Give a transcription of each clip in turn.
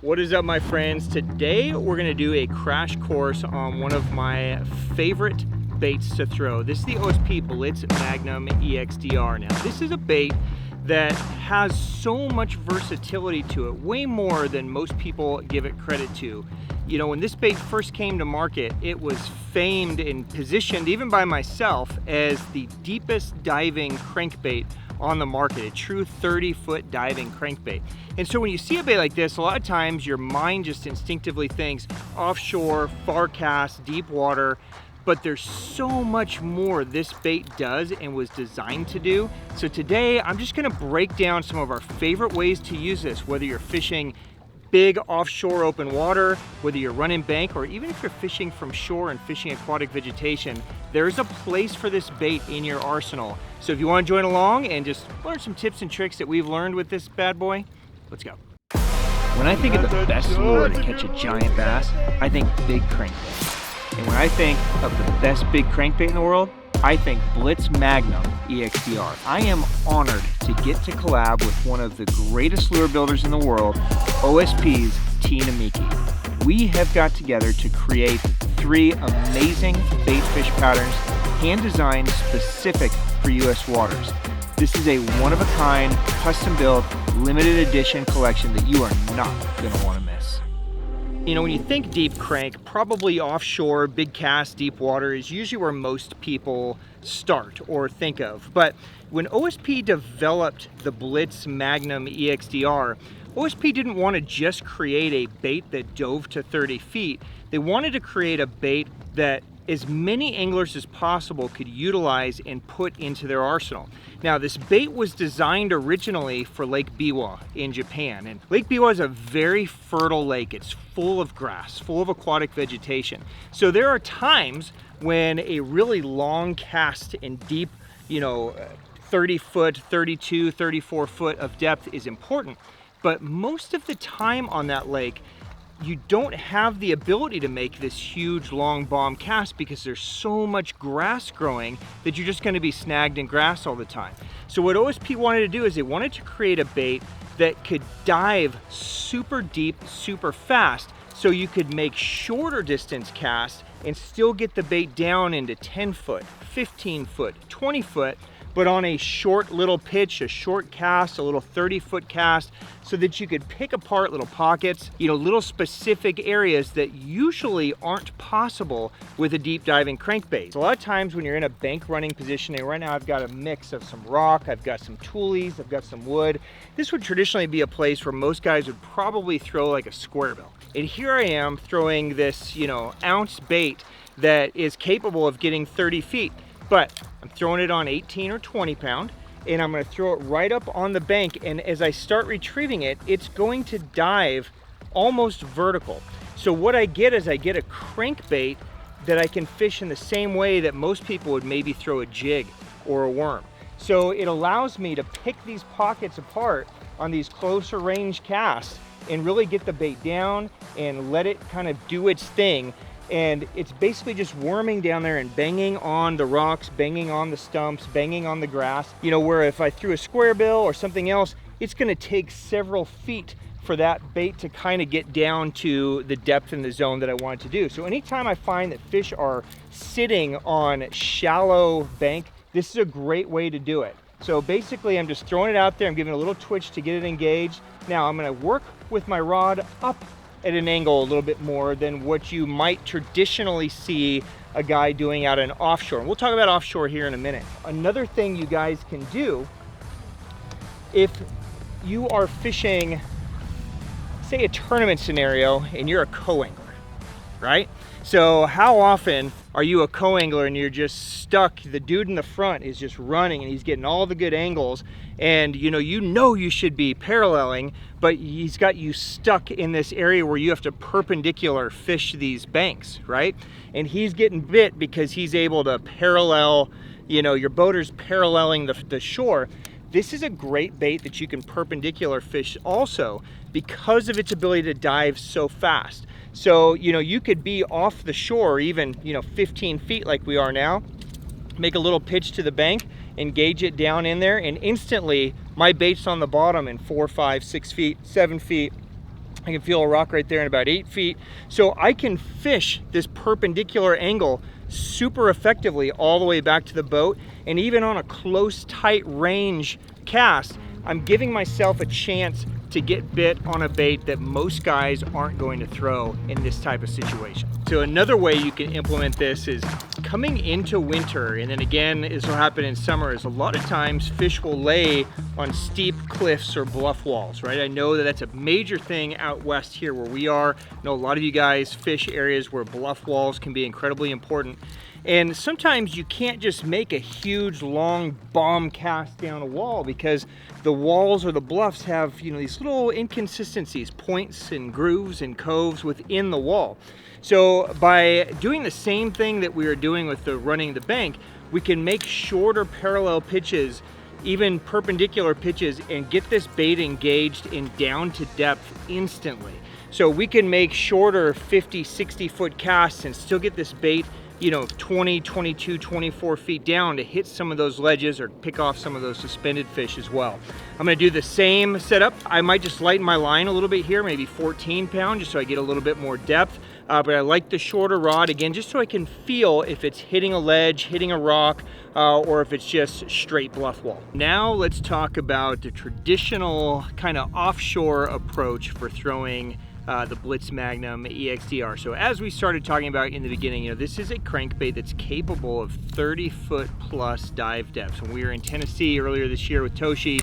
What is up, my friends? Today we're going to do a crash course on one of my favorite baits to throw. This is the O.S.P Blitz Magnum EXDR. Now this is a bait that has so much versatility to it, way more than most people give it credit to. You know, when this bait first came to market, it was famed and positioned, even by myself, as the deepest diving crankbait on the market, a true 30-foot diving crankbait. And so when you see a bait like this, a lot of times your mind just instinctively thinks offshore, far cast, deep water, but there's so much more this bait does and was designed to do. So today I'm just gonna break down some of our favorite ways to use this, whether you're fishing big offshore open water, whether you're running bank, or even if you're fishing from shore and fishing aquatic vegetation, there's a place for this bait in your arsenal. So if you want to join along and just learn some tips and tricks that we've learned with this bad boy, let's go. When I think of the best lure to catch a giant bass, I think big crankbait. And when I think of the best big crankbait in the world, I think Blitz Magnum EXDR. I am honored to get to collab with one of the greatest lure builders in the world, O.S.P's Tina Miki. We have got together to create 3 amazing bait fish patterns, hand designed specific for U.S. waters. This is a one-of-a-kind, custom-built, limited edition collection that you are not going to want to miss. You know, when you think deep crank, probably offshore, big cast, deep water is usually where most people start or think of. But when O.S.P developed the Blitz Magnum EXDR, O.S.P didn't want to just create a bait that dove to 30 feet. They wanted to create a bait that as many anglers as possible could utilize and put into their arsenal. Now, this bait was designed originally for Lake Biwa in Japan, and Lake Biwa is a very fertile lake. It's full of grass, full of aquatic vegetation. So there are times when a really long cast and deep, 30 foot, 32, 34 foot of depth is important. But most of the time on that lake, you don't have the ability to make this huge long bomb cast because there's so much grass growing that you're just going to be snagged in grass all the time. So what O.S.P wanted to do is they wanted to create a bait that could dive super deep, super fast, so you could make shorter distance casts and still get the bait down into 10 foot, 15 foot, 20 foot, but on a short little pitch, a short cast, a little 30-foot cast, so that you could pick apart little pockets, little specific areas that usually aren't possible with a deep diving crankbait. So a lot of times when you're in a bank running position, and right now I've got a mix of some rock, I've got some toolies, I've got some wood. This would traditionally be a place where most guys would probably throw like a square bill. And here I am throwing this, ounce bait that is capable of getting 30 feet. But I'm throwing it on 18 or 20 pound, and I'm going to throw it right up on the bank, and as I start retrieving it, it's going to dive almost vertical. So what I get is I get a crankbait that I can fish in the same way that most people would maybe throw a jig or a worm. So it allows me to pick these pockets apart on these closer range casts and really get the bait down and let it kind of do its thing. And it's basically just worming down there and banging on the rocks, banging on the stumps, banging on the grass. Where if I threw a square bill or something else, it's gonna take several feet for that bait to kind of get down to the depth in the zone that I want it to do. So anytime I find that fish are sitting on shallow bank, this is a great way to do it. So basically I'm just throwing it out there, I'm giving it a little twitch to get it engaged. Now I'm gonna work with my rod up at an angle a little bit more than what you might traditionally see a guy doing out in offshore. And we'll talk about offshore here in a minute. Another thing you guys can do, if you are fishing, say a tournament scenario, and you're a co-angler, right? So how often are you a co-angler and you're just stuck, the dude in the front is just running and he's getting all the good angles, and you should be paralleling, but he's got you stuck in this area where you have to perpendicular fish these banks, right? And he's getting bit because he's able to parallel, your boater's paralleling the shore. This is a great bait that you can perpendicular fish also because of its ability to dive so fast. So, you could be off the shore even, 15 feet like we are now, make a little pitch to the bank, engage it down in there, and instantly my bait's on the bottom in 4, 5, 6 feet, 7 feet, I can feel a rock right there in about 8 feet. So I can fish this perpendicular angle super effectively all the way back to the boat. And even on a close, tight range cast, I'm giving myself a chance to get bit on a bait that most guys aren't going to throw in this type of situation. So another way you can implement this is coming into winter, and then again, this will happen in summer, is a lot of times fish will lay on steep cliffs or bluff walls, right? I know that that's a major thing out west here where we are. I know a lot of you guys fish areas where bluff walls can be incredibly important. And sometimes you can't just make a huge long bomb cast down a wall because the walls or the bluffs have, you know, these little inconsistencies, points and grooves and coves within the wall. So by doing the same thing that we are doing with the running the bank, we can make shorter parallel pitches, even perpendicular pitches, and get this bait engaged and down to depth instantly. So we can make shorter 50, 60 foot casts and still get this bait, you know, 20, 22, 24 feet down to hit some of those ledges or pick off some of those suspended fish as well. I'm gonna do the same setup. I might just lighten my line a little bit here, maybe 14 pound, just so I get a little bit more depth. But I like the shorter rod, again, just so I can feel if it's hitting a ledge, hitting a rock, or if it's just straight bluff wall. Now let's talk about the traditional kind of offshore approach for throwing the Blitz Magnum EXDR. So as we started talking about in the beginning, you know, this is a crankbait that's capable of 30-foot plus dive depths. When we were in Tennessee earlier this year with Toshi,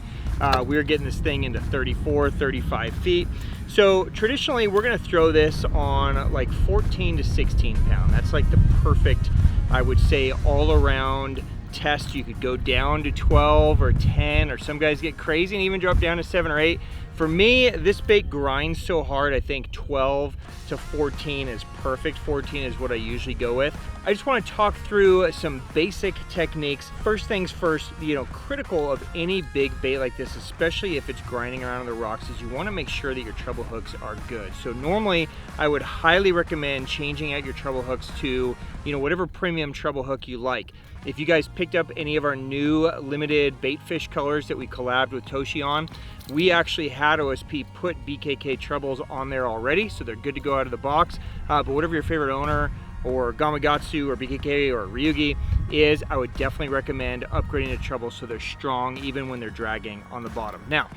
we were getting this thing into 34, 35 feet. So traditionally, we're gonna throw this on like 14 to 16 pound. That's like the perfect, I would say, all around test. You could go down to 12 or 10, or some guys get crazy and even drop down to 7 or 8. For me, this bait grinds so hard, I think 12 to 14 is perfect. 14 is what I usually go with. I just want to talk through some basic techniques. First things first, you know, critical of any big bait like this, especially if it's grinding around on the rocks, is you want to make sure that your treble hooks are good. So normally, I would highly recommend changing out your treble hooks to, you know, whatever premium treble hook you like. If you guys picked up any of our new limited bait fish colors that we collabed with Toshi on, we actually had O.S.P put BKK trebles on there already, so they're good to go out of the box. But whatever your favorite owner or Gamakatsu or BKK or Ryugi is, I would definitely recommend upgrading the trebles so they're strong even when they're dragging on the bottom. Now,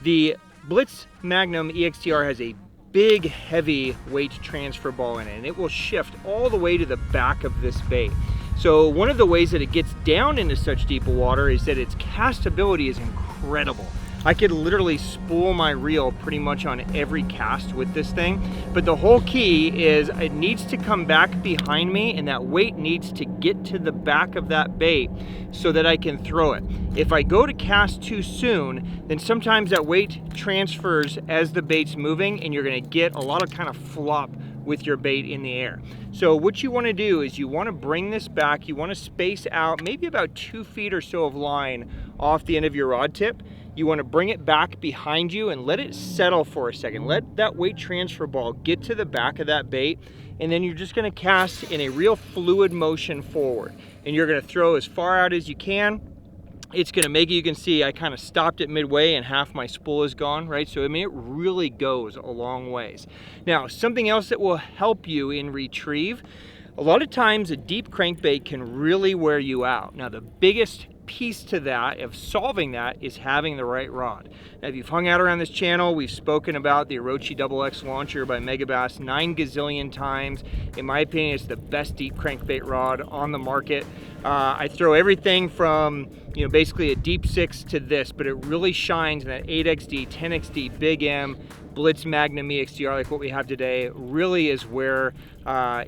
the Blitz Magnum EXDR has a big, heavy weight transfer ball in it, and it will shift all the way to the back of this bait. So one of the ways that it gets down into such deep water is that its castability is incredible. I could literally spool my reel pretty much on every cast with this thing, but the whole key is it needs to come back behind me, and that weight needs to get to the back of that bait so that I can throw it. If I go to cast too soon, then sometimes that weight transfers as the bait's moving, and you're gonna get a lot of kind of flop with your bait in the air. So what you want to do is you want to bring this back, you want to space out maybe about 2 feet or so of line off the end of your rod tip. You want to bring it back behind you and let it settle for a second. Let that weight transfer ball get to the back of that bait, and then you're just going to cast in a real fluid motion forward. And you're going to throw as far out as you can. It's gonna make it, you can see I kind of stopped it midway and half my spool is gone, right? So I mean, it really goes a long ways. Now, something else that will help you in retrieve, a lot of times a deep crankbait can really wear you out. Now, the biggest piece to that, of solving that, is having the right rod. Now, if you've hung out around this channel, we've spoken about the Orochi XX launcher by Megabass 9 gazillion times. In my opinion, it's the best deep crankbait rod on the market. I throw everything from, you know, basically a deep 6 to this, but it really shines in that 8XD, 10XD, Big M, Blitz Magnum EXDR, like what we have today, really is where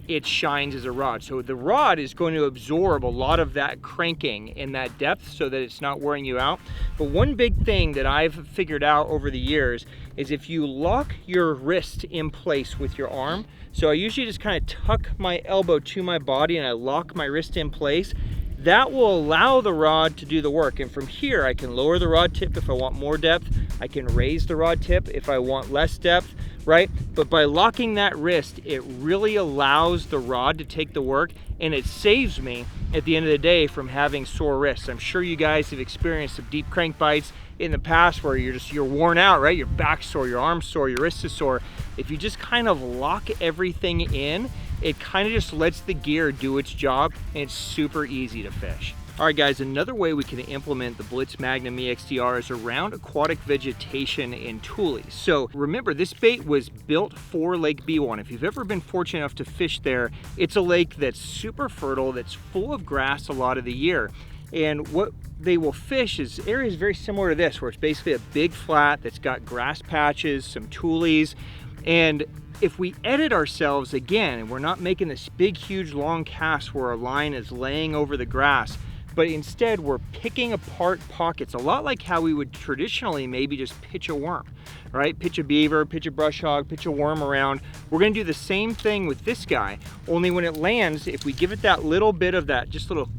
it shines as a rod. So the rod is going to absorb a lot of that cranking in that depth so that it's not wearing you out. But one big thing that I've figured out over the years is if you lock your wrist in place with your arm, so I usually just kind of tuck my elbow to my body and I lock my wrist in place, that will allow the rod to do the work. And from here, I can lower the rod tip if I want more depth. I can raise the rod tip if I want less depth, right? But by locking that wrist, it really allows the rod to take the work, and it saves me at the end of the day from having sore wrists. I'm sure you guys have experienced some deep crank bites. in the past where you're worn out, right? Your back's sore, your arm's sore, your wrist is sore. If you just kind of lock everything in, it kind of just lets the gear do its job, and it's super easy to fish. All right guys, another way we can implement the Blitz Magnum EXDR is around aquatic vegetation and tules. So remember, this bait was built for Lake B1. If you've ever been fortunate enough to fish there, it's a lake that's super fertile, that's full of grass a lot of the year. And what they will fish is areas very similar to this, where it's basically a big flat that's got grass patches, some tules. And if we edit ourselves again, and we're not making this big, huge, long cast where our line is laying over the grass, but instead we're picking apart pockets, a lot like how we would traditionally maybe just pitch a worm, right? Pitch a beaver, pitch a brush hog, pitch a worm around. We're gonna do the same thing with this guy, only when it lands, if we give it that little bit of that, just little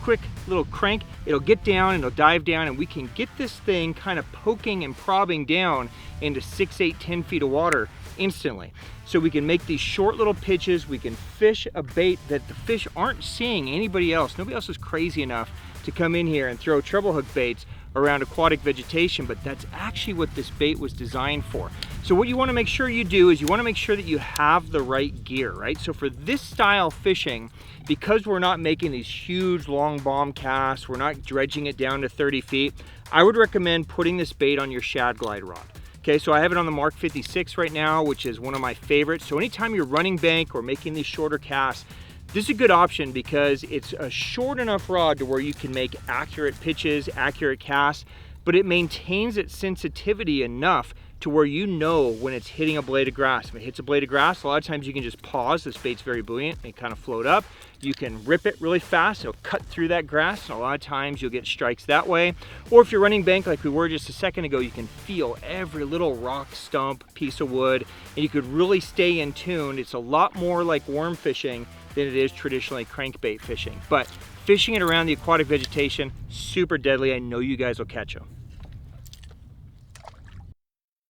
quick little crank, it'll get down and it'll dive down, and we can get this thing kind of poking and prodding down into 6, 8, 10 feet of water instantly. So we can make these short little pitches, we can fish a bait that the fish aren't seeing anybody else. Nobody else is crazy enough to come in here and throw treble hook baits around aquatic vegetation, but that's actually what this bait was designed for. So what you want to make sure you do is you want to make sure that you have the right gear, right? So for this style fishing, because we're not making these huge long bomb casts, we're not dredging it down to 30 feet, I would recommend putting this bait on your shad glide rod. Okay, so I have it on the Mark 56 right now, which is one of my favorites. So anytime you're running bank or making these shorter casts, this is a good option because it's a short enough rod to where you can make accurate pitches, accurate casts, but it maintains its sensitivity enough to where you know when it's hitting a blade of grass. If it hits a blade of grass, a lot of times you can just pause. This bait's very buoyant and kind of float up. You can rip it really fast, it'll cut through that grass, and a lot of times you'll get strikes that way. Or if you're running bank like we were just a second ago, you can feel every little rock, stump, piece of wood, and you could really stay in tune. It's a lot more like worm fishing than it is traditionally crankbait fishing. But fishing it around the aquatic vegetation, super deadly. I know you guys will catch them.